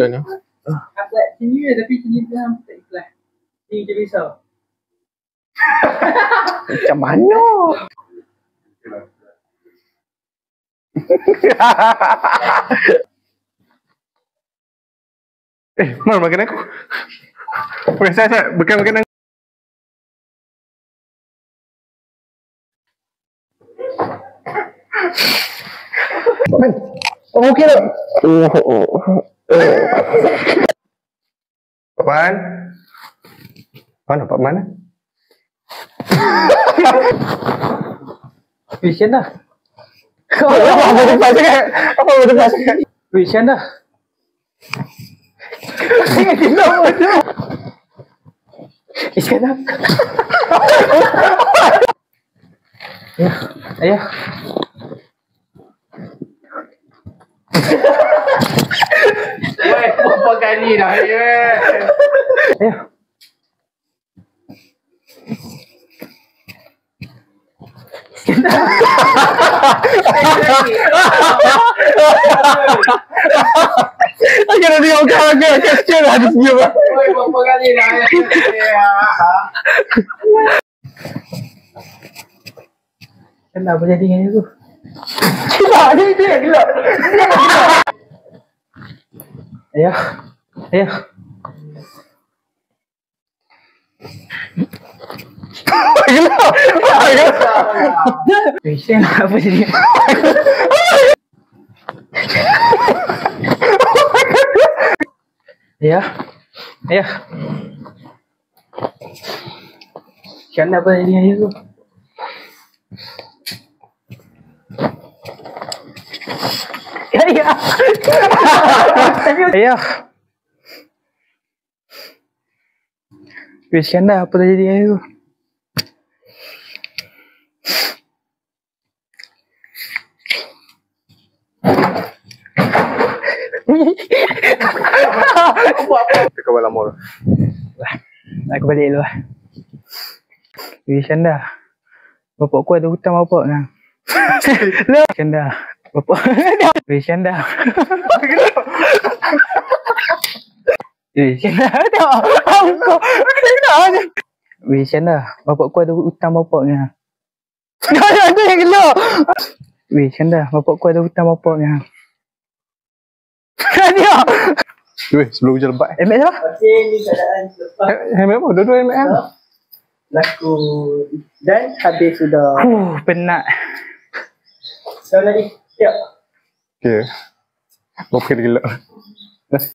Contohnya. Buat senyum tapi senyum tu hang tak ikhlas. Senyum je risau. Macam mana? Mal makan aku. Bukan saya, bukan makan aku. Man, okey tak? Papan? Mana Pak mana? Vision dah. Apa boleh pasal? Apa boleh pasal? Vision dah. Jangan gila bodoh. Iskandar. Ayah. Weh, berapa kali dah Ayah. Aku dah tengok kau aku kecil dah senyum. Woi, berapa kali dah Kenapa jadi dengan itu? Gila, dia gila. Ayah. Ayah. Gila. Vision apa jadi? Ayah. Ayah. Kenapa jadi dengan itu? Ayah. Ayah. Iskandar apa jadi dengan itu? Kau bawa lama. Aku balik dulu lah. Iskandar. Bapak aku ada hutang bapak kan? Iskandar. Bapak. Iskandar. Iskandar tak. Kau. Kenapa? Iskandar. Bapak aku ada hutang bapak kan? Ada yang gila. Iskandar. Bapak aku ada hutang bapak kan? Dia. Weh, sebelum hujan lebat. MX apa? Okey, ni keadaan selepas MM apa? Dua-dua MM. laku dan habis sudah. Penat. Sekarang lagi. Siap. Okay. Berapa kali gila?